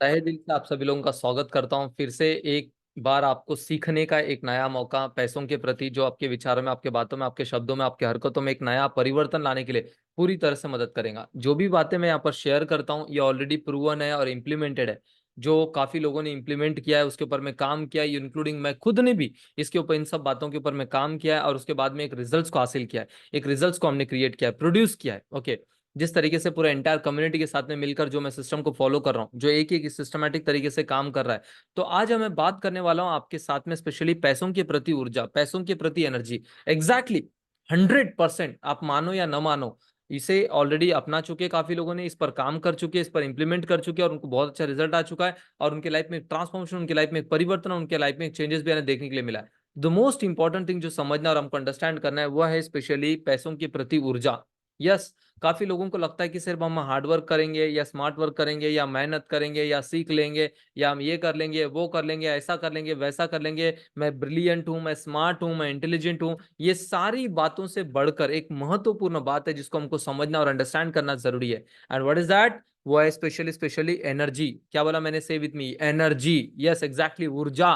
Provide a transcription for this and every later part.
तहे दिल से आप सभी लोगों का स्वागत करता हूं फिर से एक बार आपको सीखने का एक नया मौका पैसों के प्रति जो आपके विचारों में, आपके बातों में, आपके शब्दों में, आपके हरकतों में एक नया परिवर्तन लाने के लिए पूरी तरह से मदद करेगा। जो भी बातें मैं यहाँ पर शेयर करता हूँ ये ऑलरेडी प्रूवन है और इम्प्लीमेंटेड है। जो काफी लोगों ने इम्प्लीमेंट किया है उसके ऊपर मैं काम किया है, इंक्लूडिंग मैं खुद ने भी इसके ऊपर इन सब बातों के ऊपर मैं काम किया है और उसके बाद में एक रिजल्ट्स को हासिल किया है, एक रिजल्ट्स को हमने क्रिएट किया है, प्रोड्यूस किया है। ओके, जिस तरीके से पूरा एंटायर कम्युनिटी के साथ में मिलकर जो मैं सिस्टम को फॉलो कर रहा हूँ, जो एक एक सिस्टमैटिक तरीके से काम कर रहा है। तो आज मैं बात करने वाला हूँ आपके साथ में स्पेशली पैसों के प्रति ऊर्जा, पैसों के प्रति एनर्जी। एग्जैक्टली 100%, आप मानो या न मानो, इसे ऑलरेडी अपना चुके काफी लोगों ने, इस पर काम कर चुके, इस पर इंप्लीमेंट कर चुके और उनको बहुत अच्छा रिजल्ट आ चुका है और उनके लाइफ में ट्रांसफॉर्मेशन, उनके लाइफ में एक परिवर्तन, उनके लाइफ में चेंजेस भी हमें देखने के लिए मिला है। द मोस्ट इंपॉर्टेंट थिंग जो समझना और हमको अंडरस्टैंड करना है वह है स्पेशली पैसों के प्रति ऊर्जा। यस, काफी लोगों को लगता है कि सिर्फ हम हार्ड वर्क करेंगे या स्मार्ट वर्क करेंगे या मेहनत करेंगे या सीख लेंगे या हम ये कर लेंगे वो कर लेंगे ऐसा कर लेंगे वैसा कर लेंगे, मैं ब्रिलियंट हूं, मैं स्मार्ट हूं, मैं इंटेलिजेंट हूं। ये सारी बातों से बढ़कर एक महत्वपूर्ण बात है जिसको हमको समझना और अंडरस्टैंड करना जरूरी है। And what is that? वो है स्पेशली स्पेशली एनर्जी। क्या बोला मैंने? से with me, energy. Yes exactly, ऊर्जा।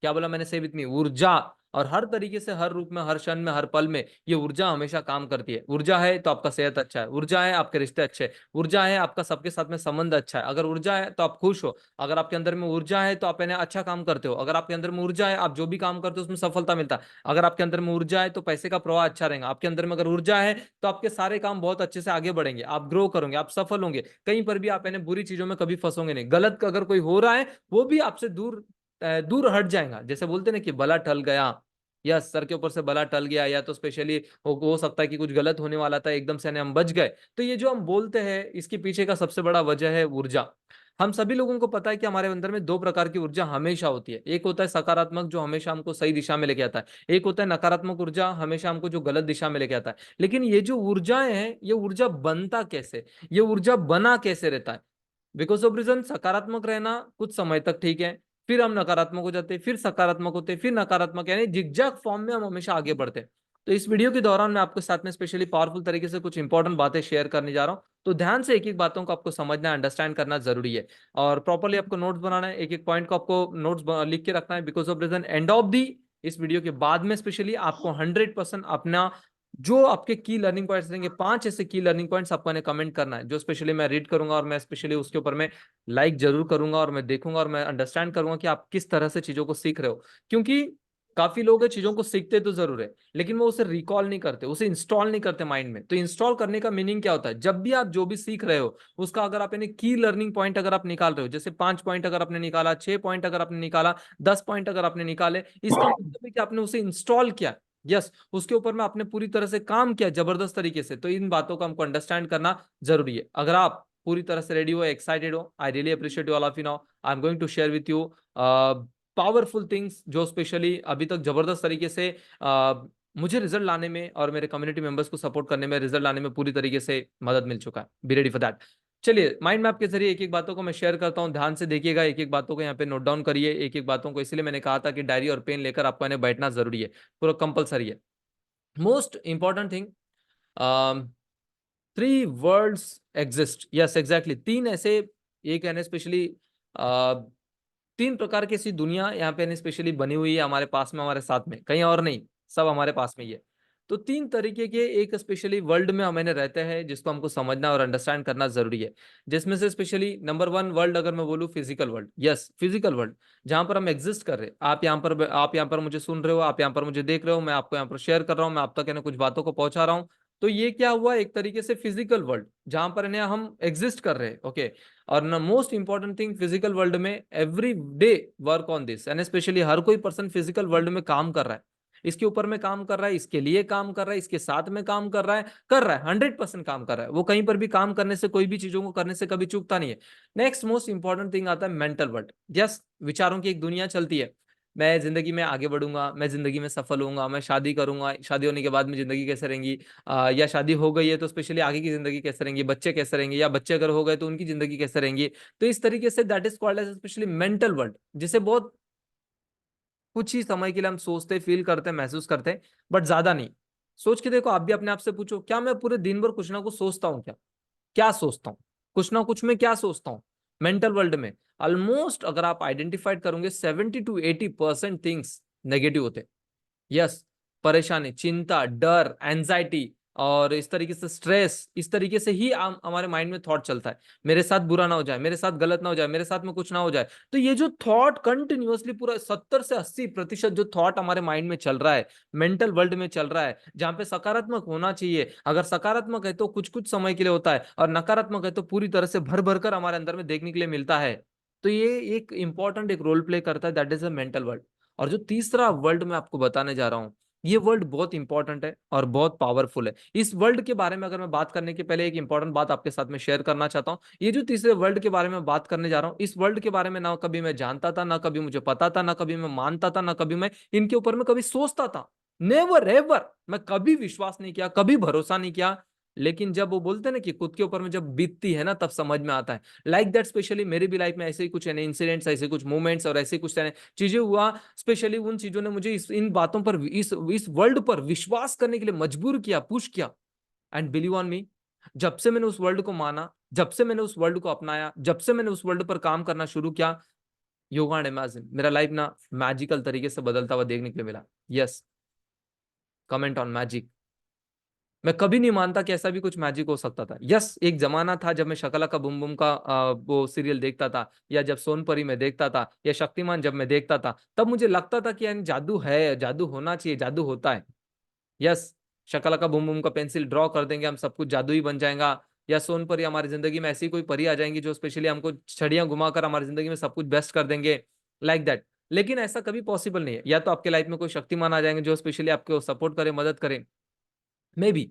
क्या बोला मैंने? से विथ मी, ऊर्जा। और हर तरीके से, हर रूप में, हर क्षण में, हर पल में ये ऊर्जा हमेशा काम करती है। ऊर्जा है तो आपका सेहत अच्छा है, ऊर्जा है आपके रिश्ते अच्छे, ऊर्जा है आपका सबके साथ में संबंध अच्छा है, अगर ऊर्जा है तो आप खुश हो, अगर आपके अंदर में ऊर्जा है तो आप इन्हें अच्छा काम करते हो, अगर आपके अंदर में ऊर्जा है आप जो भी काम करते हो उसमें सफलता मिलता है, अगर आपके अंदर में ऊर्जा है तो पैसे का प्रवाह अच्छा रहेगा, आपके अंदर में अगर ऊर्जा है तो आपके सारे काम बहुत अच्छे से आगे बढ़ेंगे, आप ग्रो करोगे, आप सफल होंगे, कहीं पर भी आप इन्हें बुरी चीजों में कभी फंसोगे नहीं। गलत अगर कोई हो रहा है वो भी आपसे दूर दूर हट जाएगा। जैसे बोलते ना कि बला टल गया, या सर के ऊपर से बला टल गया, या तो स्पेशली हो सकता है कि कुछ गलत होने वाला था, एकदम से हम बच गए। तो ये जो हम बोलते हैं इसके पीछे का सबसे बड़ा वजह है ऊर्जा। हम सभी लोगों को पता है कि हमारे अंदर में दो प्रकार की ऊर्जा हमेशा होती है। एक होता है सकारात्मक जो हमेशा हमको सही दिशा में लेके आता है, एक होता है नकारात्मक ऊर्जा हमेशा हमको जो गलत दिशा में लेके आता है। लेकिन ये जो ऊर्जाएं हैं ये ऊर्जा बनता कैसे, ये ऊर्जा बना कैसे रहता है? बिकॉज ऑफ रीजन, सकारात्मक रहना कुछ समय तक ठीक है, फिर हम नकारात्मक हो जाते हैं, फिर सकारात्मक होते हैं, फिर नकारात्मक, यानी जिगजैग फॉर्म में हम हमेशा आगे बढ़ते हैं। तो इस वीडियो के दौरान मैं आपके साथ में स्पेशली पावरफुल तरीके से कुछ इंपॉर्टेंट बातें शेयर करने जा रहा हूं। तो ध्यान से एक एक बातों को आपको समझना, अंडरस्टैंड करना जरूरी है और प्रॉपरली आपको नोट्स बनाना है, एक एक पॉइंट को आपको नोट्स लिख के रखना है। Because of reason, end of the इस वीडियो के बाद में स्पेशली आपको 100% अपना जो आपके की लर्निंग पॉइंट्स रहेंगे, 5 ऐसे की लर्निंग पॉइंट्स आपको कमेंट करना है जो स्पेशली मैं रीड करूंगा और मैं स्पेशली उसके ऊपर मैं लाइक जरूर करूंगा और मैं देखूंगा और मैं अंडरस्टैंड करूंगा कि आप किस तरह से चीजों को सीख रहे हो। क्योंकि काफी लोग चीजों को सीखते तो जरूर है लेकिन वो उसे रिकॉल नहीं करते, उसे इंस्टॉल नहीं करते माइंड में। तो इंस्टॉल करने का मीनिंग क्या होता है? जब भी आप जो भी सीख रहे हो उसका अगर आप यानी की लर्निंग पॉइंट अगर आप निकाल रहे हो, जैसे 5 पॉइंट अगर आपने निकाला, 6 पॉइंट अगर आपने निकाला, 10 पॉइंट अगर आपने निकाले, इसका मतलब है कि आपने उसे इंस्टॉल किया। यस, उसके ऊपर में आपने पूरी तरह से काम किया जबरदस्त तरीके से। तो इन बातों को हमको अंडरस्टैंड करना जरूरी है। अगर आप पूरी तरह से रेडी हो, एक्साइटेड हो, I really appreciate you all of you. Now I am going to share with you powerful things जो स्पेशली अभी तक जबरदस्त तरीके से मुझे रिजल्ट लाने में और मेरे कम्युनिटी मेंबर्स को सपोर्ट करने में, रिजल्ट लाने में पूरी तरीके से मदद मिल चुका है। Be ready for that. चलिए, माइंड मैप के जरिए एक एक बातों को मैं शेयर करता हूं, ध्यान से देखिएगा, एक एक बातों को यहाँ पे नोट डाउन करिए, एक एक बातों को। इसलिए मैंने कहा था कि डायरी और पेन लेकर आपको इन्हें बैठना जरूरी है, पूरा कंपलसरी है। Most important thing, three words exist. Yes exactly, तीन ऐसे, एक है स्पेशली तीन प्रकार की ऐसी दुनिया यहाँ पे स्पेशली बनी हुई है हमारे पास में, हमारे साथ में, कहीं और नहीं, सब हमारे पास में ही है। तो तीन तरीके के एक स्पेशली वर्ल्ड में हम रहते हैं जिसको हमको समझना और अंडरस्टैंड करना जरूरी है। जिसमें से स्पेशली नंबर वन वर्ल्ड अगर मैं बोलूँ, physical world. Yes, physical world जहां पर हम एग्जिस्ट कर रहे हैं। आप यहाँ पर मुझे सुन रहे हो, आप यहाँ पर मुझे देख रहे हो, मैं आपको यहाँ पर शेयर कर रहा हूँ, मैं आप तक कुछ बातों को पहुंचा रहा हूँ। तो ये क्या हुआ? एक तरीके से फिजिकल वर्ल्ड जहां पर हम एग्जिस्ट कर रहे हैं। ओके, और न most important thing, physical world में every day work on this, and specially हर कोई पर्सन फिजिकल वर्ल्ड में काम कर रहा है, इसके ऊपर में काम कर रहा है, इसके लिए काम कर रहा है, इसके साथ में काम कर रहा है 100% काम कर रहा है। वो कहीं पर भी काम करने से, कोई भी चीजों को करने से कभी चूकता नहीं है। नेक्स्ट मोस्ट इंपॉर्टेंट थिंग आता है मेंटल वर्ल्ड। यस, विचारों की एक दुनिया चलती है। मैं जिंदगी में आगे बढ़ूंगा, मैं जिंदगी में सफल होऊंगा, मैं शादी करूंगा, शादी होने के बाद में जिंदगी कैसे रहेंगी, या शादी हो गई है तो स्पेशली आगे की जिंदगी कैसे रहेंगी, बच्चे कैसे रहेंगे, या बच्चे अगर हो गए तो उनकी जिंदगी कैसे रहेंगी। तो इस तरीके से that is called as specially mental world, जिसे बहुत कुछ ही समय के लिए हम सोचते, फील करते, महसूस करते, बट ज्यादा नहीं। सोच के देखो, आप भी अपने आप से पूछो, क्या मैं पूरे दिन भर कुछ ना कुछ सोचता हूँ? क्या क्या सोचता हूँ? कुछ ना कुछ में क्या सोचता हूँ मेंटल वर्ल्ड में? ऑलमोस्ट अगर आप आइडेंटिफाइड करोगे 70 to 80% थिंग्स नेगेटिव होते हैं। यस, परेशानी, चिंता, डर, एंजाइटी और इस तरीके से स्ट्रेस, इस तरीके से ही हमारे माइंड में थॉट चलता है। मेरे साथ बुरा ना हो जाए, मेरे साथ गलत ना हो जाए, मेरे साथ में कुछ ना हो जाए। तो ये जो थॉट कंटिन्यूअसली पूरा 70 से 80% जो थॉट हमारे माइंड में चल रहा है, मेंटल वर्ल्ड में चल रहा है, जहां पे सकारात्मक होना चाहिए, अगर सकारात्मक है तो कुछ कुछ समय के लिए होता है, और नकारात्मक है तो पूरी तरह से भर भर कर हमारे अंदर में देखने के लिए मिलता है। तो ये एक इंपॉर्टेंट एक रोल प्ले करता है, that is a mental world. और जो तीसरा वर्ल्ड मैं आपको बताने जा रहा हूं, ये वर्ल्ड बहुत इंपॉर्टेंट है और बहुत पावरफुल है। इस वर्ल्ड के बारे में अगर मैं बात करने के पहले एक इंपॉर्टेंट बात आपके साथ में शेयर करना चाहता हूँ। ये जो तीसरे वर्ल्ड के बारे में बात करने जा रहा हूँ, इस वर्ल्ड के बारे में ना कभी मैं जानता था, ना कभी मुझे पता था, ना कभी मैं मानता था, ना कभी मैं इनके ऊपर में कभी सोचता था। नेवर एवर, मैं कभी विश्वास नहीं किया, कभी भरोसा नहीं किया। लेकिन जब वो बोलते हैं ना कि खुद के ऊपर में जब बीतती है ना, तब समझ में आता है। लाइक दैट, स्पेशली मेरी भी लाइफ में ऐसे ही कुछ इंसिडेंट्स, ऐसे कुछ मूवमेंट्स और ऐसे कुछ चीजें हुआ। स्पेशली उन चीजों ने मुझे इन बातों पर, इस वर्ल्ड पर विश्वास करने के लिए मजबूर किया, पुश किया। एंड बिलीव ऑन मी, जब से मैंने उस वर्ल्ड को माना, जब से मैंने उस वर्ल्ड को अपनाया, जब से मैंने उस वर्ल्ड पर काम करना शुरू किया, यू कांट इमेजिन, मेरा लाइफ ना मैजिकल तरीके से बदलता हुआ देखने के लिए मिला। Yes, comment on magic. मैं कभी नहीं मानता कि ऐसा भी कुछ मैजिक हो सकता था। यस, एक जमाना था जब मैं शकला का बुम बुम का वो सीरियल देखता था, या जब सोनपरी में देखता था, या शक्तिमान जब मैं देखता था, तब मुझे लगता था कि यानी जादू है, जादू होना चाहिए, जादू होता है। यस, शकला का बुम बुम का पेंसिल ड्रॉ कर देंगे हम, सब कुछ जादू ही बन जाएगा। या सोनपरी, हमारी जिंदगी में ऐसी कोई परी आ जाएंगी जो स्पेशली हमको छड़ियां घुमाकर हमारी जिंदगी में सब कुछ बेस्ट कर देंगे, लाइक दैट। लेकिन ऐसा कभी पॉसिबल नहीं है। या तो आपके लाइफ में कोई शक्तिमान आ जाएंगे जो स्पेशली आपको सपोर्ट करे, मदद करे, मे बी।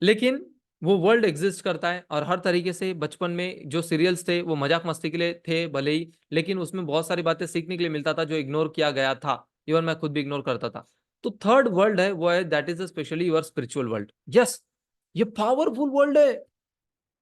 लेकिन वो वर्ल्ड एग्जिस्ट करता है, और हर तरीके से बचपन में जो सीरियल्स थे वो मजाक मस्ती के लिए थे भले ही, लेकिन उसमें बहुत सारी बातें सीखने के लिए मिलता था जो इग्नोर किया गया था। इवन मैं खुद भी इग्नोर करता था। तो थर्ड वर्ल्ड है, वो है that is specially your spiritual world. Yes, ये पावरफुल वर्ल्ड है।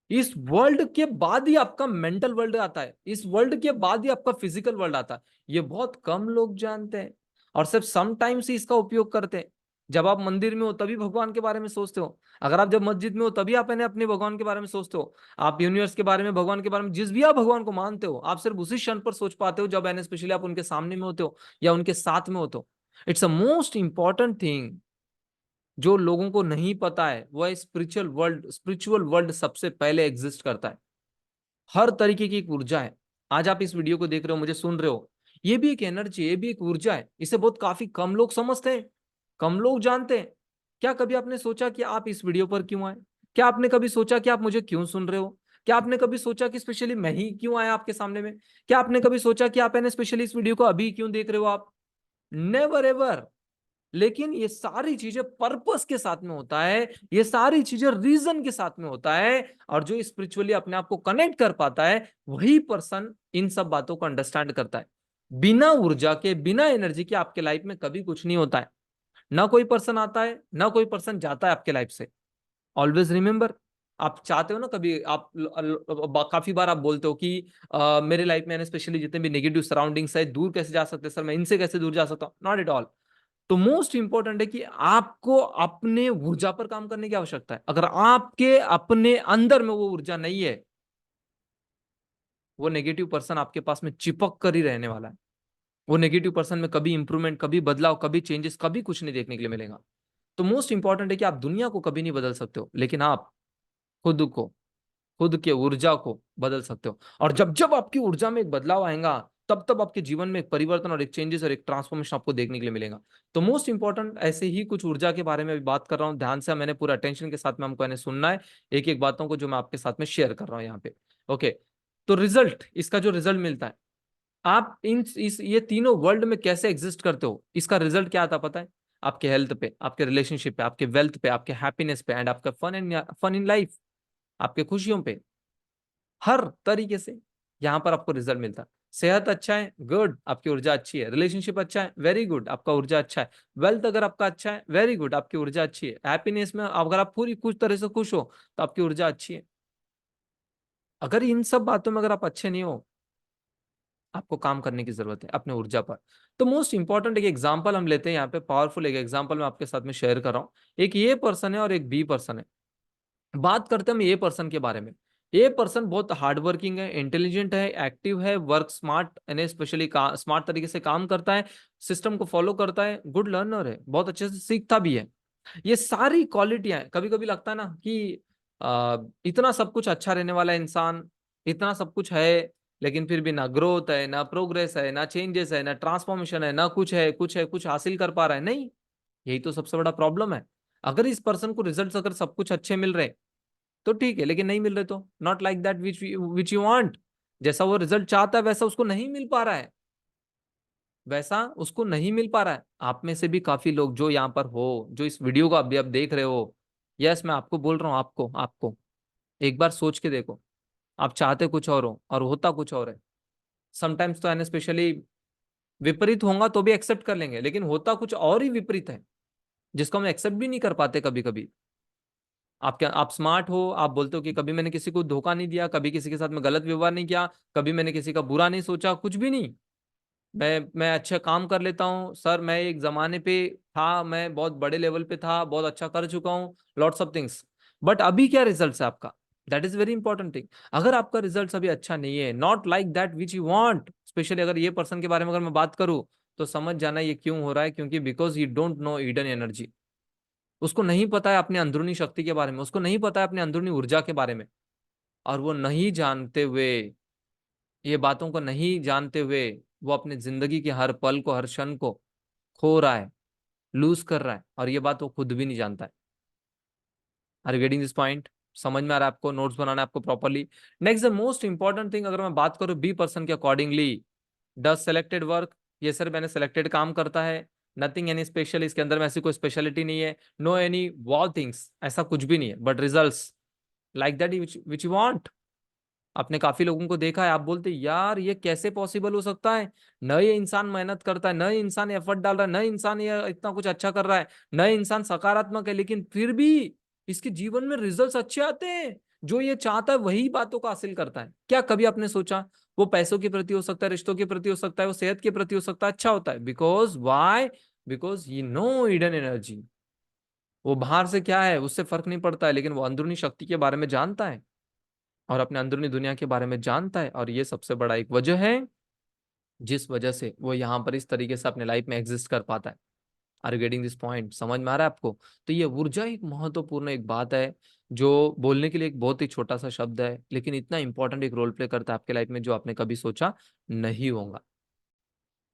इस वर्ल्ड के बाद ही आपका मेंटल वर्ल्ड आता है, इस वर्ल्ड के बाद ही आपका फिजिकल वर्ल्ड आता है। ये बहुत कम लोग जानते हैं, और सिर्फ समटाइम्स ही इसका उपयोग करते हैं। जब आप मंदिर में हो तभी भगवान के बारे में सोचते हो, अगर आप जब मस्जिद में हो तभी आप अपने भगवान के बारे में सोचते हो। आप यूनिवर्स के बारे में, भगवान के बारे में, जिस भी आप भगवान को मानते हो, आप सिर्फ उसी क्षण पर सोच पाते हो जब स्पेशली आप उनके सामने में होते हो या उनके साथ में होते हो। It's a most important thing जो लोगों को नहीं पता है, वह स्पिरिचुअल वर्ल्ड, स्पिरिचुअल वर्ल्ड सबसे पहले एग्जिस्ट करता है। हर तरीके की एक ऊर्जा है। आज आप इस वीडियो को देख रहे हो, मुझे सुन रहे हो, ये भी एक एनर्जी, ये भी एक ऊर्जा है। इसे बहुत काफी कम लोग समझते हैं, कम लोग जानते हैं। क्या कभी आपने सोचा कि आप इस वीडियो पर क्यों आए? क्या आपने कभी सोचा कि आप मुझे क्यों सुन रहे हो? क्या आपने कभी सोचा कि स्पेशली मैं ही क्यों आया आपके सामने में? क्या आपने कभी सोचा कि आप स्पेशली इस वीडियो को अभी क्यों देख रहे हो आप? Never ever. लेकिन ये सारी चीजें पर्पस के साथ में होता है, ये सारी चीजें रीजन के साथ में होता है। और जो स्पिरिचुअली अपने आप को कनेक्ट कर पाता है, वही पर्सन इन सब बातों को अंडरस्टैंड करता है। बिना ऊर्जा के, बिना एनर्जी के आपके लाइफ में कभी कुछ नहीं होता है। ना कोई पर्सन आता है, ना कोई पर्सन जाता है आपके लाइफ से। ऑलवेज रिमेंबर, आप चाहते हो ना, कभी आप काफी बार आप बोलते हो कि मेरे लाइफ में स्पेशली जितने भी नेगेटिव सराउंडिंग्स है, दूर कैसे जा सकते हैं सर, मैं इनसे कैसे दूर जा सकता हूँ? Not at all. तो मोस्ट इंपॉर्टेंट है कि आपको अपने ऊर्जा पर काम करने की आवश्यकता है। अगर आपके अपने अंदर में वो ऊर्जा नहीं है, वो नेगेटिव पर्सन आपके पास में चिपक कर ही रहने वाला है। वो नेगेटिव पर्सन में कभी इंप्रूवमेंट, कभी बदलाव, कभी चेंजेस, कभी कुछ नहीं देखने के लिए मिलेगा। तो मोस्ट इंपॉर्टेंट है कि आप दुनिया को कभी नहीं बदल सकते हो, लेकिन आप खुद को, खुद के ऊर्जा को बदल सकते हो। और जब जब आपकी ऊर्जा में एक बदलाव आएगा, तब तब आपके जीवन में एक परिवर्तन और एक चेंजेस और एक ट्रांसफॉर्मेशन आपको देखने के लिए मिलेगा। तो मोस्ट इंपॉर्टेंट ऐसे ही कुछ ऊर्जा के बारे में अभी बात कर रहा हूँ, ध्यान से, मैंने पूरा अटेंशन के साथ में हमको इन्हें सुनना है, एक एक बातों को जो मैं आपके साथ में शेयर कर रहा हूँ यहाँ पे। ओके, तो रिजल्ट, इसका जो रिजल्ट मिलता है, आप इस ये तीनों वर्ल्ड में कैसे एग्जिस्ट करते हो, इसका रिजल्ट क्या आता पता है? आपके हेल्थ पे, आपके रिलेशनशिप पे, आपके वेल्थ पे, आपके हैप्पीनेस पे, एंड आपका फन इन लाइफ, आपके खुशियों पे, हर तरीके से यहां पर आपको रिजल्ट मिलता है। सेहत अच्छा है, गुड, आपकी ऊर्जा अच्छी है। रिलेशनशिप अच्छा है, वेरी गुड, आपका ऊर्जा अच्छा है। वेल्थ अगर आपका अच्छा है, वेरी गुड, आपकी ऊर्जा अच्छी है। हैप्पीनेस में अगर आप पूरी कुछ तरह से खुश हो, तो आपकी ऊर्जा अच्छी है। अगर इन सब बातों में अगर आप अच्छे नहीं हो, आपको काम करने की जरूरत है अपने ऊर्जा पर। तो मोस्ट इंपॉर्टेंट एक एग्जांपल हम लेते हैं यहाँ पे, पावरफुल एक एग्जांपल मैं आपके साथ में शेयर कर रहा हूँ। एक ए पर्सन है और एक बी पर्सन है। बात करते हैं हम ए पर्सन के बारे में। ये पर्सन बहुत हार्ड वर्किंग है, इंटेलिजेंट है, एक्टिव है, वर्क स्मार्ट यानी स्पेशली स्मार्ट तरीके से काम करता है, सिस्टम को फॉलो करता है, गुड लर्नर है, बहुत अच्छे से सीखता भी है। ये सारी क्वालिटियां हैं। कभी कभी लगता है ना कि इतना सब कुछ अच्छा रहने वाला इंसान, इतना सब कुछ है, लेकिन फिर भी ना ग्रोथ है, ना प्रोग्रेस है, ना चेंजेस है, ना ट्रांसफॉर्मेशन है, ना कुछ है, कुछ है, कुछ हासिल कर पा रहा है नहीं। यही तो सबसे बड़ा प्रॉब्लम है। अगर इस पर्सन को रिजल्ट्स अगर सब कुछ अच्छे मिल रहे तो ठीक है, लेकिन नहीं मिल रहे तो not like that which you want. जैसा वो रिजल्ट चाहता है वैसा उसको नहीं मिल पा रहा है, वैसा उसको नहीं मिल पा रहा है। आप में से भी काफी लोग जो यहाँ पर हो, जो इस वीडियो को अभी आप देख रहे हो, यस मैं आपको बोल रहा हूँ, आपको आपको एक बार सोच के देखो। आप चाहते कुछ और हो और होता कुछ और है। समटाइम्स तो है स्पेशली विपरीत होगा तो भी एक्सेप्ट कर लेंगे, लेकिन होता कुछ और ही विपरीत है जिसको हम एक्सेप्ट भी नहीं कर पाते कभी कभी। आप क्या, आप स्मार्ट हो, आप बोलते हो कि कभी मैंने किसी को धोखा नहीं दिया, कभी किसी के साथ में गलत व्यवहार नहीं किया, कभी मैंने किसी का बुरा नहीं सोचा, कुछ भी नहीं। मैं अच्छा काम कर लेता हूँ सर, मैं एक जमाने पे था, मैं बहुत बड़े लेवल पे था, बहुत अच्छा कर चुका हूँ, लॉट्स ऑफ थिंग्स। बट अभी क्या रिजल्ट है आपका, that is very important thing. अगर आपका रिजल्ट अभी अच्छा नहीं है, not like that which you want, specially अगर ये पर्सन के बारे में अगर मैं बात करूँ, तो समझ जाना ये क्यों हो रहा है, क्योंकि because you don't know hidden energy. उसको नहीं पता है अपनी अंदरूनी शक्ति के बारे में, उसको नहीं पता है अपनी अंदरूनी ऊर्जा के बारे में। और वो नहीं जानते हुए, ये बातों को नहीं जानते हुए, वो अपनी जिंदगी के हर पल को, हर क्षण को खो रहा है, लूज कर रहा है, और ये बात वो खुद भी नहीं जानता है। Are you getting this point? समझ में आ रहा है आपको? नोट्स बनाना है आपको properly. Next the most important thing, अगर मैं बात करूं बी पर्सन के अकॉर्डिंगली, डज सेलेक्टेड वर्क, ये सर मैंने सेलेक्टेड काम करता है, नथिंग एनी स्पेशल, इसके अंदर में ऐसी कोई स्पेशलिटी नहीं है, नो एनी वॉल थिंग्स, ऐसा कुछ भी नहीं है, but results like that which you want. आपने काफी लोगों को देखा है, आप बोलते यार ये कैसे पॉसिबल हो सकता है, न ये इंसान मेहनत करता है, न ये इंसान एफर्ट डाल रहा है, न इंसान ये इतना कुछ अच्छा कर रहा है, न इंसान सकारात्मक है, लेकिन फिर भी इसके जीवन में रिजल्ट्स अच्छे आते हैं। जो ये चाहता है वही बातों को हासिल करता है। क्या कभी आपने सोचा वो पैसों के प्रति हो सकता है, रिश्तों के प्रति हो सकता है, वो सेहत के प्रति हो सकता है, अच्छा होता है? Because why? Because you know hidden energy. वो बाहर से क्या है उससे फर्क नहीं पड़ता है, लेकिन वो अंदरूनी शक्ति के बारे में जानता है और अपने अंदरूनी दुनिया के बारे में जानता है, और ये सबसे बड़ा एक वजह है जिस वजह से वो यहाँ पर इस तरीके से अपने लाइफ में एग्जिस्ट कर पाता है। Are getting this point? समझ में आ रहा है आपको? तो ये ऊर्जा एक महत्वपूर्ण एक बात है, जो बोलने के लिए एक बहुत ही छोटा सा शब्द है, लेकिन इतना इंपॉर्टेंट एक रोल प्ले करता है आपके लाइफ में, जो आपने कभी सोचा नहीं होगा।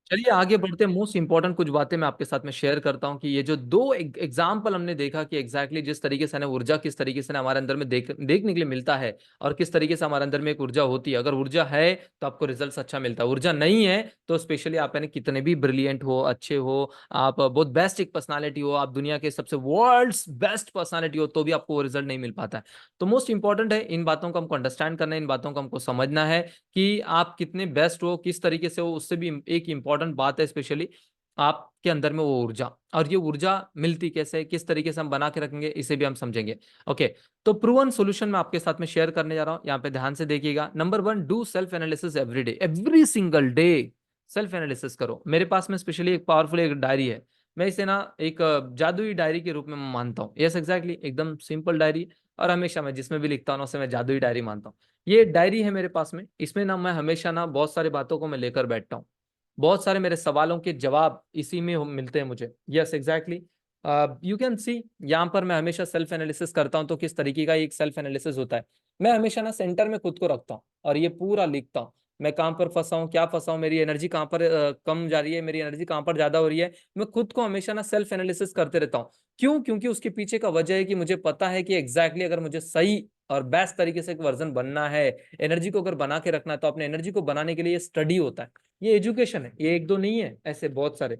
चलिए आगे बढ़ते हैं। मोस्ट इंपॉर्टेंट कुछ बातें मैं आपके साथ में शेयर करता हूं कि ये जो दो एग्जाम्पल हमने देखा कि एग्जैक्टली जिस तरीके से हमें ऊर्जा किस तरीके से हमारे अंदर में देखने के लिए मिलता है, और किस तरीके से हमारे अंदर में एक ऊर्जा होती है। अगर ऊर्जा है तो आपको रिजल्ट अच्छा मिलता है, ऊर्जा नहीं है तो स्पेशली आप यानी कितने भी ब्रिलियंट हो, अच्छे हो, आप बहुत बेस्ट एक पर्सनालिटी हो, आप दुनिया के सबसे वर्ल्ड्स बेस्ट पर्सनालिटी हो, तो भी आपको वो रिजल्ट नहीं मिल पाता है। तो मोस्ट इंपॉर्टेंट है इन बातों को हमको अंडरस्टैंड करना है, इन बातों को हमको समझना है कि आप कितने बेस्ट हो, किस तरीके से हो। उससे भी एक इंपॉर्टेंट बात है स्पेशली आपके अंदर में वो ऊर्जा, और ये ऊर्जा मिलती कैसे है, किस तरीके से हम बना के रखेंगे, इसे भी हम समझेंगे। ओके, तो प्रूवन सॉल्यूशन मैं आपके साथ में शेयर करने जा रहा हूं, यहाँ पे ध्यान से देखिएगा। Number one, do self analysis every day, every single day self analysis करो। मेरे पास में स्पेशली एक पावरफुल एक डायरी है, मैं इसे ना एक जादुई डायरी के रूप में मानता हूँ। यस एग्जैक्टली, एकदम सिंपल डायरी, और हमेशा मैं जिसमें भी लिखता हूँ ना उसे मैं जादुई डायरी मानता हूँ। ये डायरी है मेरे पास में, इसमें ना मैं हमेशा ना बहुत सारी बातों को मैं लेकर बैठता हूँ। बहुत सारे मेरे सवालों के जवाब इसी में मिलते हैं मुझे। यस एग्जैक्टली, यू कैन सी, यहाँ पर मैं हमेशा सेल्फ एनालिसिस करता हूँ। तो किस तरीके का एक सेल्फ एनालिसिस होता है, मैं हमेशा ना सेंटर में खुद को रखता हूँ और ये पूरा लिखता हूँ। मैं कहाँ पर फंसा हूँ, क्या फंसा हूँ, मेरी एनर्जी कहाँ पर कम जा रही है, मेरी एनर्जी कहाँ पर ज्यादा हो रही है। मैं खुद को हमेशा ना सेल्फ एनालिसिस करते रहता हूँ। क्यों? क्योंकि उसके पीछे का वजह है कि मुझे पता है कि एग्जैक्टली अगर मुझे सही और बेस्ट तरीके से एक वर्जन बनना है, एनर्जी को अगर बना के रखना है, तो अपने एनर्जी को बनाने के लिए ये स्टडी होता है, ये एजुकेशन है, ये एक दो नहीं है, ऐसे बहुत सारे।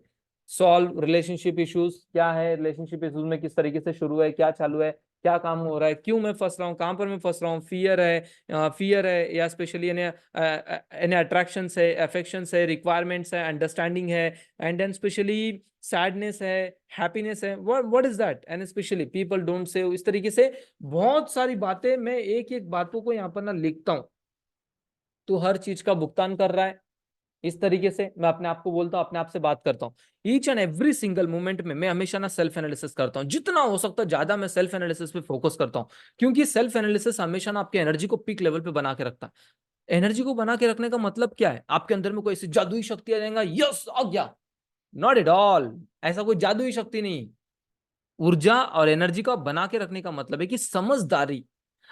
सॉल्व रिलेशनशिप इश्यूज, क्या है रिलेशनशिप इश्यूज में, किस तरीके से शुरू है, क्या चालू है, क्या काम हो रहा है, क्यों मैं फंस रहा हूँ, कहाँ पर मैं फंस रहा हूँ, फियर है या स्पेशली यानी अट्रैक्शन है, अफेक्शन है, रिक्वायरमेंट्स है, अंडरस्टैंडिंग है, एंड देन स्पेशली सैडनेस है, हैप्पीनेस है, what is that, and specially people don't say. इस तरीके से बहुत सारी बातें मैं एक एक बातों को यहाँ पर ना लिखता हूँ। तो हर चीज का भुगतान कर रहा है, इस तरीके से मैं अपने आप को बोलता हूँ, अपने आप से बात करता हूँ। Each and every single moment में मैं हमेशा ना सेल्फ एनालिसिस करता हूँ, जितना हो सकता है ज्यादा मैं सेल्फ एनालिसिस पे फोकस करता हूँ, क्योंकि सेल्फ एनालिसिस हमेशा ना आपकी एनर्जी को पीक लेवल पे बना के रखता है। एनर्जी को बना के रखने का मतलब क्या है? आपके अंदर में कोई ऐसी जादुई शक्ति आ जाएगा, यस आ गया, नॉट एट ऑल। ऐसा कोई जादुई शक्ति नहीं। ऊर्जा और एनर्जी को बना के रखने का मतलब है कि समझदारी,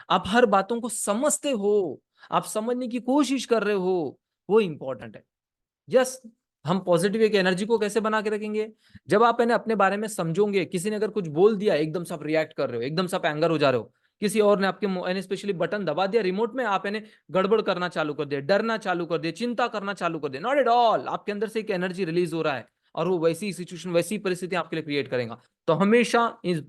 आप हर बातों को समझते हो, आप समझने की कोशिश कर रहे हो, वो इंपॉर्टेंट है। यस, हम पॉजिटिव एक एनर्जी को कैसे बना के रखेंगे? जब आप अपने बारे में समझोगे, किसी ने अगर कुछ बोल दिया, एकदम से आप रिएक्ट कर रहे हो, एकदम से आप एंगर हो जा रहे हो, किसी और ने आपके स्पेशली बटन दबा दिया रिमोट में, आप गड़बड़ करना चालू कर दिया, डरना चालू कर दिया, चिंता करना चालू कर दिया, नॉट एट ऑल। आपके अंदर से एक एनर्जी रिलीज हो रहा है और वो वैसी सिचुएशन, वैसी परिस्थिति आपके लिए क्रिएट करेगा। तो हमेशा इस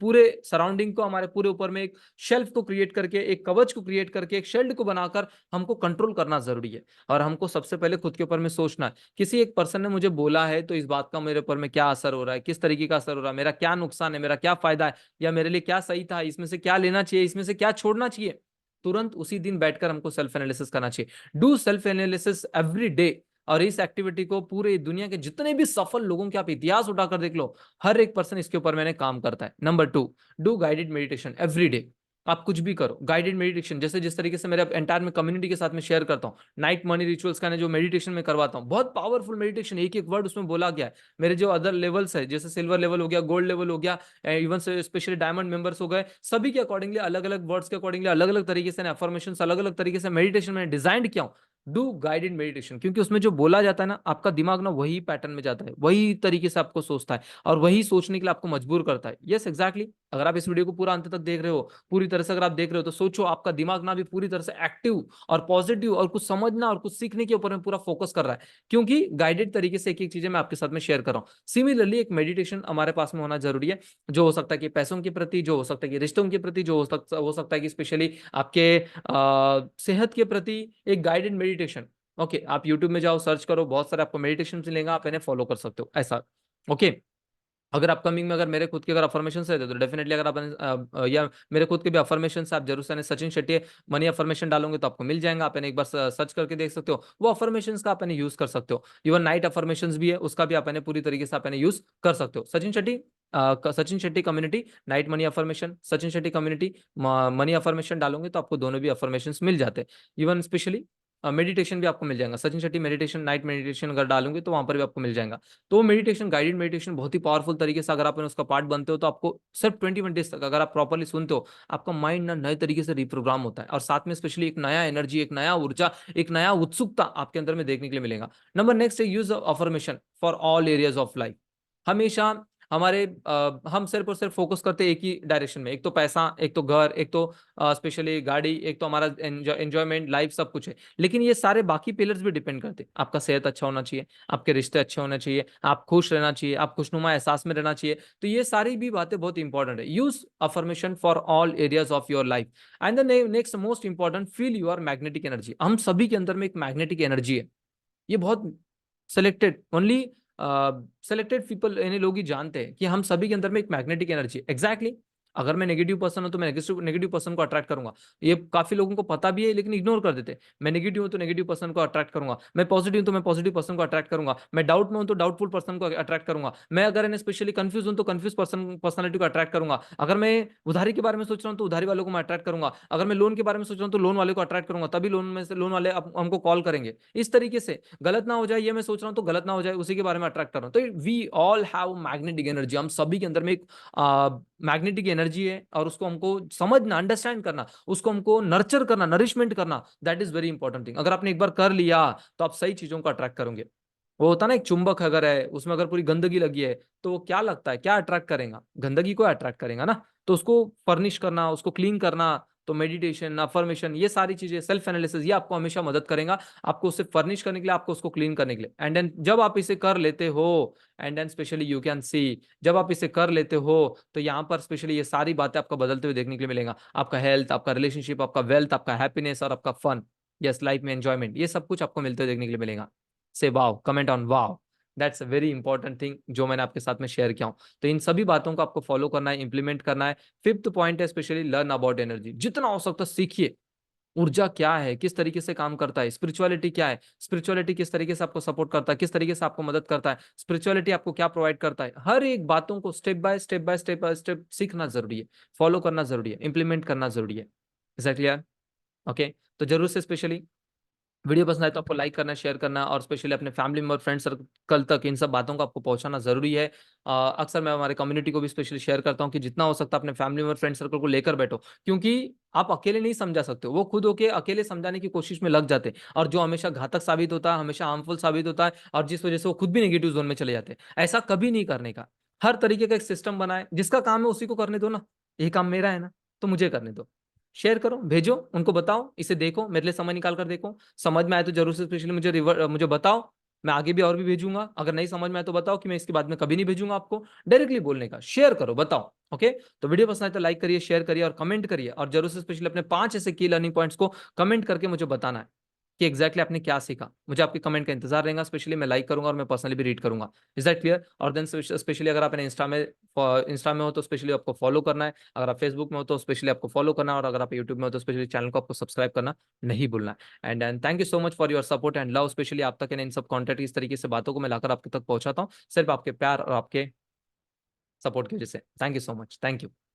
पूरे सराउंडिंग को, हमारे पूरे ऊपर में एक शेल्फ को क्रिएट करके, एक कवच को क्रिएट करके, एक शेल्ड को बनाकर हमको कंट्रोल करना जरूरी है। और हमको सबसे पहले खुद के ऊपर में सोचना है, किसी एक पर्सन ने मुझे बोला है तो इस बात का मेरे ऊपर में क्या असर हो रहा है, किस तरीके का असर हो रहा है, मेरा क्या नुकसान है, मेरा क्या फायदा है, या मेरे लिए क्या सही था, इसमें से क्या लेना चाहिए, इसमें से क्या छोड़ना चाहिए। तुरंत उसी दिन बैठकर हमको सेल्फ एनालिसिस करना चाहिए। Do self analysis every day. और इस एक्टिविटी को पूरे दुनिया के जितने भी सफल लोगों के आप इतिहास उठाकर देख लो, हर एक पर्सन इसके ऊपर मैंने काम करता है। Number 2, do guided meditation every day. आप कुछ भी करो, गाइडेड मेडिटेशन, जैसे जिस तरीके से मेरे एंटायर में कम्युनिटी के साथ में शेयर करता हूँ, नाइट मनी रिचुअल्स का जो मेडिटेशन में करवाता हूँ, बहुत पावरफुल मेडिटेशन, एक एक वर्ड उसमें बोला गया है। मेरे जो अदर लेवल्स है, जैसे सिल्वर लेवल हो गया, गोल्ड लेवल हो गया, इवन स्पेशली डायमंड मेंबर्स हो गए, सभी के अकॉर्डिंगली अलग अलग वर्ड्स के अकॉर्डिंगली अलग अलग तरीके से अफर्मेशन, अलग अलग तरीके से मेडिटेशन मैंने डिजाइन किया हूँ। डू गाइडेड मेडिटेशन, क्योंकि उसमें जो बोला जाता है ना, आपका दिमाग ना वही पैटर्न में जाता है, वही तरीके से आपको सोचता है और वही सोचने के लिए आपको मजबूर करता है। Yes exactly. अगर आप इस वीडियो को पूरा अंत तक देख रहे हो, पूरी तरह से अगर आप देख रहे हो, तो सोचो आपका दिमाग ना भी पूरी तरह से एक्टिव और पॉजिटिव और कुछ समझना और कुछ सीखने के ऊपर में पूरा फोकस कर रहा है, क्योंकि गाइडेड तरीके से एक एक चीजें मैं आपके साथ में शेयर कर रहा हूँ। सिमिलरली एक मेडिटेशन हमारे पास में होना जरूरी है, जो हो सकता है कि पैसों के प्रति, जो हो सकता है कि रिश्तों के प्रति, जो हो सकता है कि स्पेशली आपके सेहत के प्रति, एक गाइडेड मेडिटेशन। ओके, आप यूट्यूब में जाओ, सर्च करो, बहुत सारे आपको मेडिटेशन मिलेंगे, आप इन्हें फॉलो कर सकते हो ऐसा। ओके। अगर अपकमिंग में अगर मेरे खुद के अगर अफर्मेशन रहते तो डेफिनेटली, अगर आप या मेरे खुद के भी अफर्मेशन से आप जरूर से सचिन शेट्टी मनी अफर्मेशन डालोगे तो आपको मिल जाएगा, आप एक बार सर्च करके देख सकते हो, वो अफर्मेशन का आप यूज कर सकते हो। इवन नाइट अफर्मेशन भी है, उसका भी आप पूरी तरीके से आप यूज कर सकते हो। Sachin Shetty community night money affirmation, Sachin Shetty community money affirmation डालोगे तो आपको दोनों भी अफर्मेशन मिल जाते हैं। इवन स्पेशली मेडिटेशन भी आपको मिल जाएगा, Sachin Shetty meditation, night meditation अगर डालोगे तो वहां पर भी आपको मिल जाएगा। तो मेडिटेशन, गाइडेड मेडिटेशन बहुत ही पावरफुल तरीके से अगर आप उसका पार्ट बनते हो, तो आपको सिर्फ 21 डेज तक अगर आप प्रॉपरली सुनते हो, आपका माइंड ना नए तरीके से रिप्रोग्राम होता है और साथ में स्पेशली एक नया एनर्जी, एक नया ऊर्जा, एक नया उत्सुकता आपके अंदर में देखने के लिए मिलेगा। नंबर नेक्स्ट है use affirmation for all areas of life. हमेशा हमारे हम सिर्फ और सिर्फ फोकस करते हैं एक ही डायरेक्शन में, एक तो पैसा, एक तो घर, एक तो स्पेशली गाड़ी, एक तो हमारा एंजॉयमेंट लाइफ, सब कुछ है। लेकिन ये सारे बाकी पिलर्स भी डिपेंड करते हैं। आपका सेहत अच्छा होना चाहिए, आपके रिश्ते अच्छे होने चाहिए, आप खुश रहना चाहिए, आप खुशनुमा एहसास में रहना चाहिए। तो ये सारी भी बातें बहुत इंपॉर्टेंट है। Use affirmation for all areas of your life. And the next most important, feel your magnetic energy. हम सभी के अंदर में एक मैग्नेटिक एनर्जी है, ये बहुत सेलेक्टेड ओनली सेलेक्टेड पीपल, यानी लोग ही जानते हैं कि हम सभी के अंदर में एक मैग्नेटिक एनर्जी एग्जैक्टली। अगर मैं नेगेटिव पर्सन हूं तो मैं नेगेटिव पर्सन को अट्रैक्ट करूंगा। ये काफी लोगों को पता भी है लेकिन इग्नोर कर देते हैं। मैं नेगेटिव हूं तो नेगेटिव पर्सन को अट्रैक्ट करूंगा, मैं पॉजिटिव हूं तो मैं पॉजिटिव पर्सन को अट्रैक्ट करूंगा, मैं डाउट में हूं तो डाउटफुल पर्सन को अट्रैक्ट करूंगा, मैं अगर स्पेशली कंफ्यूज हूं तो कंफ्यूज पर्सनलिटी को अट्रैक्ट करूंगा, अगर मैं उधारी के बारे में सोच रहा हूं तो उधारी वालों को मैं अट्रैक्ट करूंगा, अगर मैं लोन के बारे में सोच रहा हूं तो लोन वाले को अट्रैक्ट करूंगा, तभी लोन में से लोन वाले हमको कॉल करेंगे। इस तरीके से गलत ना हो जाए, ये मैं सोच रहा हूं तो गलत ना हो जाए, उसी के बारे में अट्रैक्ट कर रहा हूं। तो we all have magnetic energy, हम सभी के अंदर में एक मैग्नेटिक एनर्जी है और उसको हमको समझना, अंडरस्टैंड करना, उसको हमको नर्चर करना, नरिशमेंट करना, that is very important thing. अगर आपने एक बार कर लिया तो आप सही चीजों को अट्रैक्ट करोगे। वो होता ना, एक चुंबक अगर है, उसमें अगर पूरी गंदगी लगी है तो वो क्या लगता है, क्या अट्रैक्ट करेगा? गंदगी को अट्रैक्ट करेगा ना। तो उसको फर्निश करना, उसको क्लीन करना, तो मेडिटेशन, अफर्मेशन, ये सारी चीजें, सेल्फ एनालिसिस, ये आपको हमेशा मदद करेगा, आपको उससे फर्निश करने के लिए, आपको उसको क्लीन करने के लिए। एंड देन जब आप इसे कर लेते हो, and then specially you can see, जब आप इसे कर लेते हो तो यहाँ पर स्पेशली ये सारी बातें आपको बदलते हुए देखने के लिए मिलेगा। आपका हेल्थ, आपका रिलेशनशिप, आपका वेल्थ, आपका हैप्पीनेस और आपका फन, यस लाइफ में एंजॉयमेंट, ये सब कुछ आपको मिलते हुए देखने के लिए मिलेगा। से wow, comment on wow, that's a very important thing जो मैंने आपके साथ में शेयर किया हूं। तो इन सभी बातों को आपको फॉलो करना है, इंप्लीमेंट करना है। फिफ्थ पॉइंट है स्पेशली लर्न अबाउट एनर्जी, जितना हो सकता है सीखिए। ऊर्जा क्या है, किस तरीके से काम करता है, स्पिरिचुअलिटी क्या है, स्पिरिचुअलिटी किस तरीके से आपको सपोर्ट करता है, किस तरीके से आपको मदद करता है, स्पिरिचुअलिटी आपको क्या प्रोवाइड करता है, हर एक बातों को स्टेप बाय स्टेप सीखना जरूरी है, फॉलो करना जरूरी है, इंप्लीमेंट करना जरूरी है। एग्जैक्टली यार। ओके। तो जरूर से स्पेशली वीडियो पसंद आए तो आपको लाइक करना, शेयर करना, और स्पेशली अपने फैमिली मेंबर, फ्रेंड सर्कल तक इन सब बातों को आपको पहुंचाना जरूरी है। अक्सर मैं हमारे कम्युनिटी को भी स्पेशली शेयर करता हूं कि जितना हो सकता है अपने फैमिली मेंबर, फ्रेंड सर्कल को लेकर बैठो, क्योंकि आप अकेले नहीं समझा सकते हो, वो खुद होके अकेले समझाने की कोशिश में लग जाते हैं, और जो हमेशा घातक साबित होता है, हमेशा हार्मफुल साबित होता है, और जिस वजह से वो खुद भी नेगेटिव जोन में चले जाते हैं। ऐसा कभी नहीं करने का। हर तरीके का एक सिस्टम बनाए, जिसका काम है उसी को करने दो ना। ये काम मेरा है ना, तो मुझे करने दो। शेयर करो, भेजो, उनको बताओ, इसे देखो, मेरे लिए समय निकाल कर देखो, समझ में आए तो जरूर से स्पेशली मुझे बताओ। मैं आगे भी और भी भेजूंगा। अगर नहीं समझ में आए तो बताओ कि मैं इसके बाद में कभी नहीं भेजूंगा आपको। डायरेक्टली बोलने का, शेयर करो, बताओ। ओके। तो वीडियो पसंद आए तो लाइक करिए, शेयर करिए और कमेंट करिए, और जरूर से स्पेशली अपने 5 ऐसे की लर्निंग पॉइंट्स को कमेंट करके मुझे बताना है कि एग्जैक्टली आपने क्या सीखा। मुझे आपके कमेंट का इंतजार रहेगा, स्पेशली मैं लाइक करूंगा और मैं पर्सनली भी रीड करूंगा। Is that clear? और देन स्पेशली अगर आप इंस्टा में हो तो स्पेशली आपको फॉलो करना है, अगर आप फेसबुक में हो तो स्पेशली आपको फॉलो करना है, और अगर आप यूट्यूब में हो तो स्पेशली चैनल को आपको सब्सक्राइब करना नहीं भूलना है। And thank you so much for your support and love, specially आप तक इन सब कॉन्टेंट, इस तरीके से बातों को मैं लाकर आपके तक पहुंचाता हूँ, सिर्फ आपके प्यार और आपके सपोर्ट की वजह से। Thank you so much, thank you.